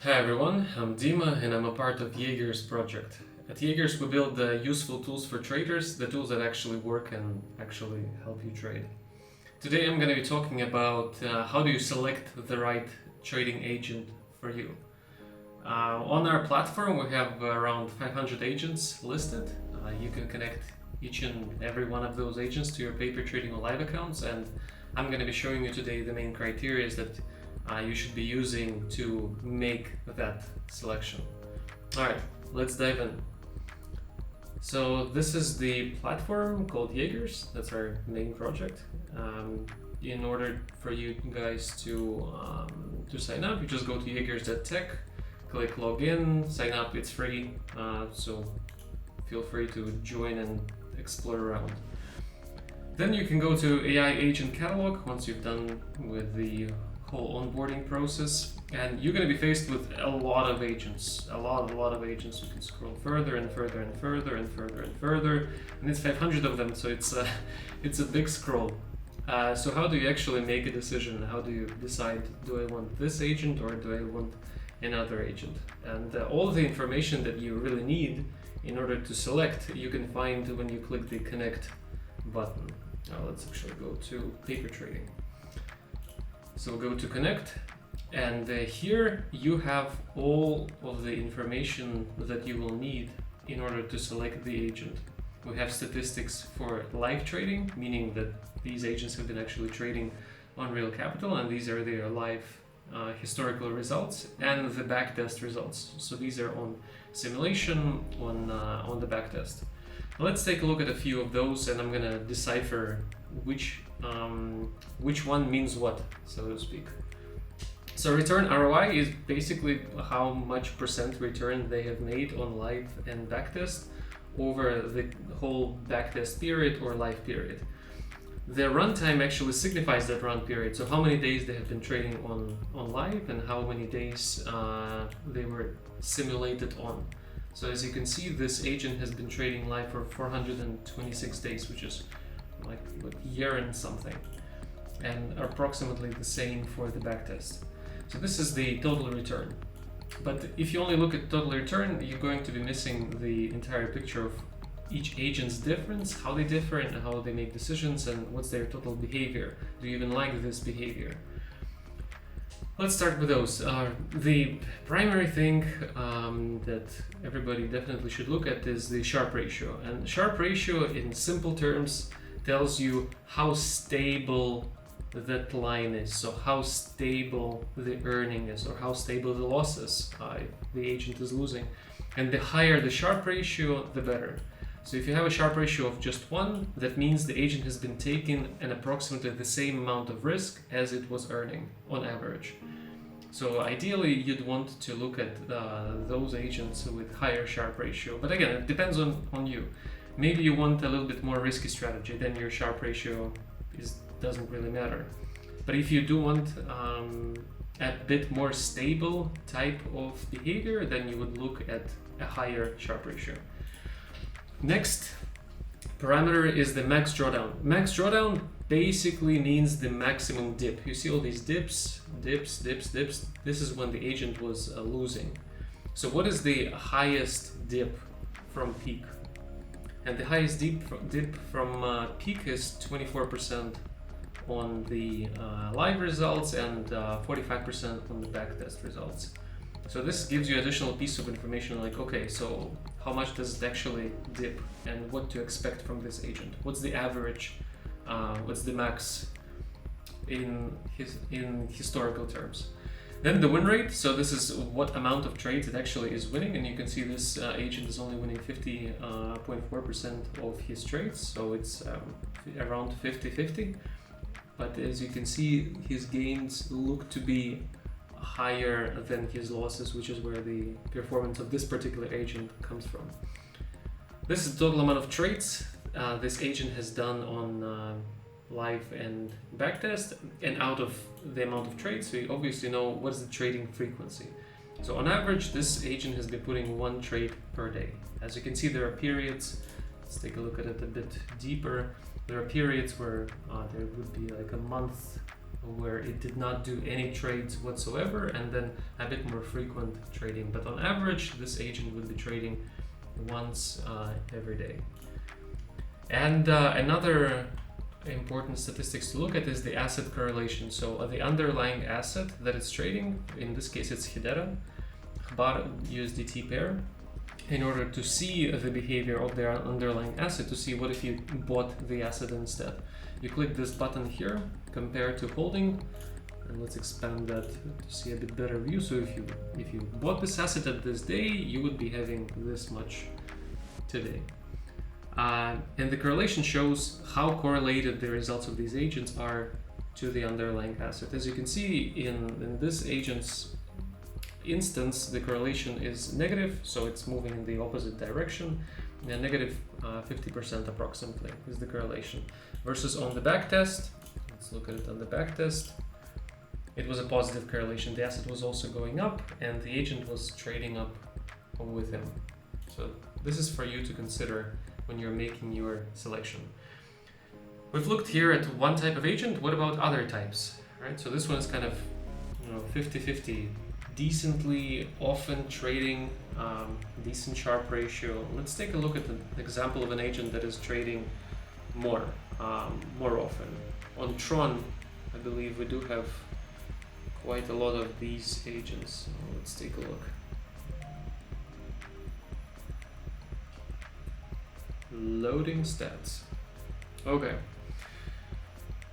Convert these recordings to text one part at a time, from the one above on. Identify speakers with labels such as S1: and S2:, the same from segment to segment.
S1: Hi everyone, I'm Dima and I'm a part of Yeagers project. At Yeagers we build useful tools for traders, the tools that actually work and actually help you trade. Today I'm going to be talking about how do you select the right trading agent for you. On our platform we have around 500 agents listed. You can connect each and every one of those agents to your paper trading or live accounts, and I'm going to be showing you today the main criteria that you should be using to make that selection. Alright, let's dive in. So this is the platform called Yeagers, that's our main project. In order for you guys to sign up, you just go to yeagers.tech, click login, sign up, it's free, so feel free to join and explore around. Then you can go to AI Agent Catalog once you've done with the whole onboarding process, and you're going to be faced with a lot of agents, a lot of agents. You can scroll further and further and further and further and further, and it's 500 of them, so it's a big scroll. So how do you actually make a decision? How do you decide, do I want this agent or do I want another agent? And all the information that you really need in order to select, you can find when you click the connect button. Now let's actually go to paper trading. So we'll go to connect, and here you have all of the information that you will need in order to select the agent. We have statistics for live trading, meaning that these agents have been actually trading on real capital, and these are their live historical results, and the backtest results. So these are on simulation, on the backtest. Let's take a look at a few of those, and I'm gonna decipher which one means what, so to speak. So return ROI is basically how much % return they have made on live and backtest over the whole backtest period or live period. The runtime actually signifies that run period, so how many days they have been trading on live and how many days they were simulated on. So as you can see, this agent has been trading live for 426 days, which is like a year and something, and approximately the same for the backtest. So this is the total return. But if you only look at total return, you're going to be missing the entire picture of each agent's difference, how they differ and how they make decisions, and what's their total behavior. Do you even like this behavior? Let's start with those. The primary thing that everybody definitely should look at is the Sharpe ratio. And Sharpe ratio, in simple terms, tells you how stable that line is. So how stable the earning is, or how stable the loss is if the agent is losing. And the higher the Sharpe ratio, the better. So if you have a Sharpe ratio of just 1, that means the agent has been taking an approximately the same amount of risk as it was earning on average. So ideally you'd want to look at those agents with higher Sharpe ratio. But again, it depends on you. Maybe you want a little bit more risky strategy, then your Sharpe ratio doesn't really matter. But if you do want a bit more stable type of behavior, then you would look at a higher Sharpe ratio. Next parameter is the max drawdown. Max drawdown basically means the maximum dip. You see all these dips. This is when the agent was losing. So what is the highest dip from peak? And the highest dip from peak is 24% on the live results and 45% on the backtest results. So this gives you additional piece of information like, okay, so how much does it actually dip and what to expect from this agent? What's the average? What's the max in historical terms? Then the win rate, so this is what amount of trades it actually is winning, and you can see this agent is only winning 50.4% of his trades, so it's around 50-50. But as you can see, his gains look to be higher than his losses, which is where the performance of this particular agent comes from. This is the total amount of trades this agent has done on live and backtest, and out of the amount of trades, so you obviously know what's the trading frequency. So on average, this agent has been putting 1 trade per day. As you can see, there are periods. Let's take a look at it a bit deeper. There are periods where there would be like a month where it did not do any trades whatsoever, and then a bit more frequent trading. But on average, this agent would be trading once every day. And another important statistics to look at is the asset correlation. So the underlying asset that it's trading, in this case it's Hedera, Khbar USDT pair, in order to see the behavior of their underlying asset, to see what if you bought the asset instead. You click this button here, compare to holding, and let's expand that to see a bit better view. So if you bought this asset at this day, you would be having this much today. And the correlation shows how correlated the results of these agents are to the underlying asset. As you can see in this agent's instance, the correlation is negative, so it's moving in the opposite direction. And negative 50% approximately is the correlation. Versus on the back test, let's look at it on the back test, it was a positive correlation. The asset was also going up and the agent was trading up with him. So this is for you to consider when you're making your selection. We've looked here at one type of agent. What about other types, right? So this one is kind of 50-50, decently often trading, decent Sharpe ratio. Let's take a look at an example of an agent that is trading more often. On Tron, I believe we do have quite a lot of these agents. So let's take a look. Loading stats. Okay.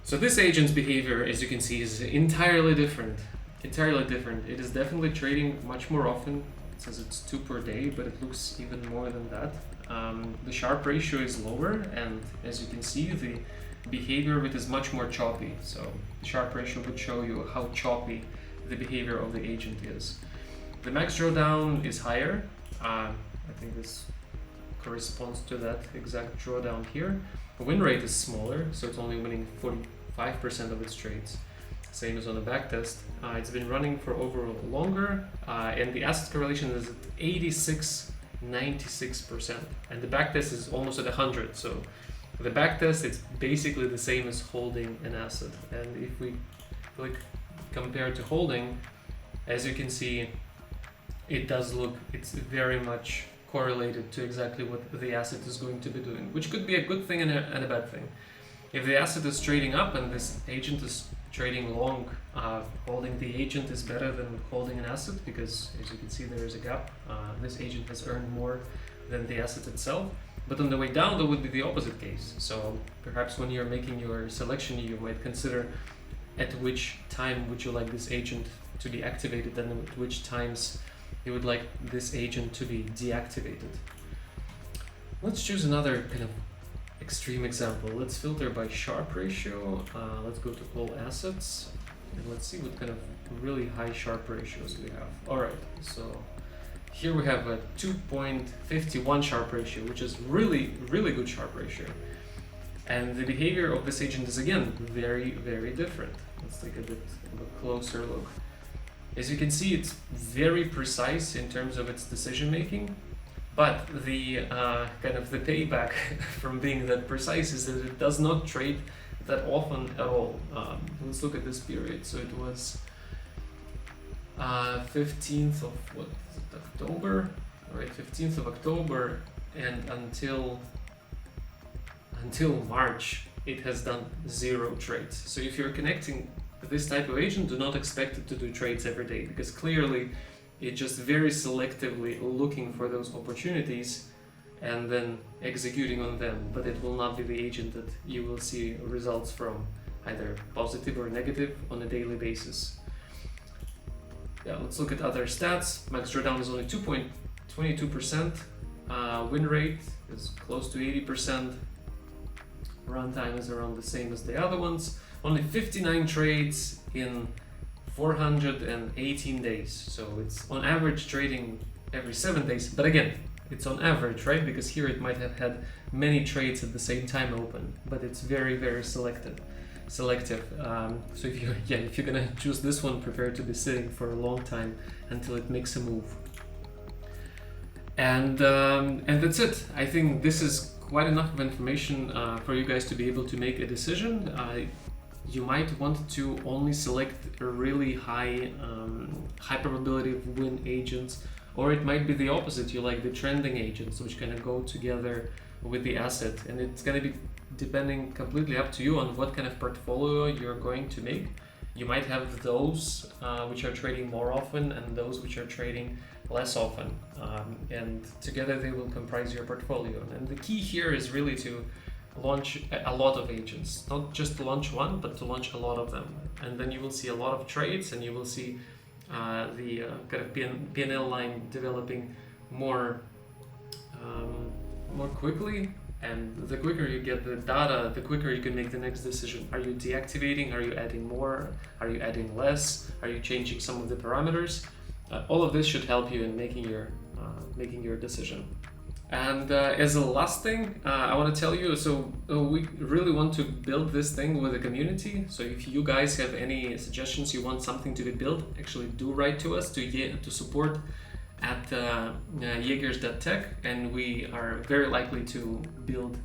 S1: So this agent's behavior, as you can see, is entirely different. Entirely different. It is definitely trading much more often. It says it's 2 per day, but it looks even more than that. The Sharpe ratio is lower, and as you can see, the behavior of it is much more choppy. So the Sharpe ratio would show you how choppy the behavior of the agent is. The max drawdown is higher. I think this corresponds to that exact drawdown here. The win rate is smaller, so it's only winning 45% of its trades. Same as on the backtest. It's been running for overall longer, and the asset correlation is at 96%, and the backtest is almost at 100. So the backtest, it's basically the same as holding an asset. And if we click compare to holding, as you can see, it does look, it's very much correlated to exactly what the asset is going to be doing, which could be a good thing and a bad thing. If the asset is trading up and this agent is trading long, holding the agent is better than holding an asset, because as you can see there is a gap. This agent has earned more than the asset itself. But on the way down, there would be the opposite case. So perhaps when you're making your selection, you might consider at which time would you like this agent to be activated and at which times you would like this agent to be deactivated. Let's choose another kind of extreme example. Let's filter by Sharpe ratio. Let's go to all assets and let's see what kind of really high Sharpe ratios we have. All right, so here we have a 2.51 Sharpe ratio, which is really good Sharpe ratio. And the behavior of this agent is again very different. Let's take a bit of a closer look. As you can see, it's very precise in terms of its decision making, but the kind of the payback from being that precise is that it does not trade that often at all. Let's look at this period. So it was 15th of October, right? 15th of October, and until March, it has done 0 trades. So if you're connecting this type of agent, do not expect it to do trades every day, because clearly it's just very selectively looking for those opportunities and then executing on them, but it will not be the agent that you will see results from, either positive or negative, on a daily basis. Yeah, let's look at other stats. Max drawdown is only 2.22%, win rate is close to 80%, runtime is around the same as the other ones. Only 59 trades in 418 days. So it's on average trading every 7 days. But again, it's on average, right? Because here it might have had many trades at the same time open, but it's very selective. So if you're gonna choose this one, prepare to be sitting for a long time until it makes a move. And that's it. I think this is quite enough of information for you guys to be able to make a decision. you might want to only select a really high probability of win agents, or it might be the opposite. You like the trending agents, which kind of go together with the asset, and it's going to be depending completely up to you on what kind of portfolio you're going to make. You might have those which are trading more often and those which are trading less often, and together they will comprise your portfolio. And the key here is really to launch a lot of agents, not just to launch one, but to launch a lot of them, and then you will see a lot of trades, and you will see the kind of P&L line developing more quickly. And the quicker you get the data, the quicker you can make the next decision. Are you deactivating? Are you adding more? Are you adding less? Are you changing some of the parameters? All of this should help you in making your decision. And as a last thing, I want to tell you, so we really want to build this thing with a community. So if you guys have any suggestions, you want something to be built, actually do write to us to support at Yeagers.tech, and we are very likely to build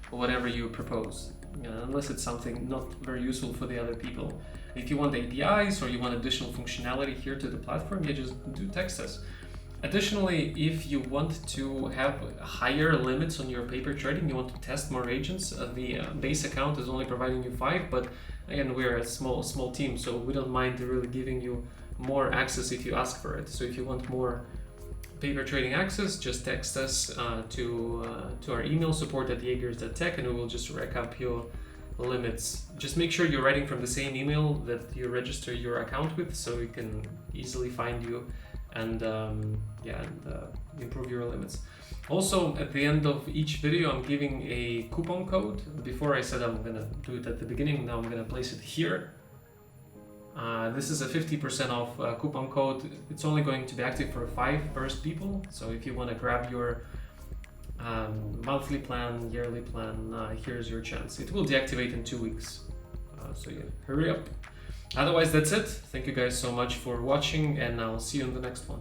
S1: whatever you propose, unless it's something not very useful for the other people. If you want APIs or you want additional functionality here to the platform, you just do text us. Additionally, if you want to have higher limits on your paper trading, you want to test more agents, the base account is only providing you 5, but again, we're a small team, so we don't mind really giving you more access if you ask for it. So if you want more paper trading access, just text us to our email support@Yeagers.tech, and we will just rack up your limits. Just make sure you're writing from the same email that you register your account with, so we can easily find you and improve your limits. Also, at the end of each video, I'm giving a coupon code. Before I said I'm gonna do it at the beginning, now I'm gonna place it here. This is a 50% off coupon code. It's only going to be active for 5 first people. So if you want to grab your monthly plan, yearly plan, here's your chance. It will deactivate in 2 weeks. So yeah, hurry up. Otherwise, that's it. Thank you guys so much for watching, and I'll see you in the next one.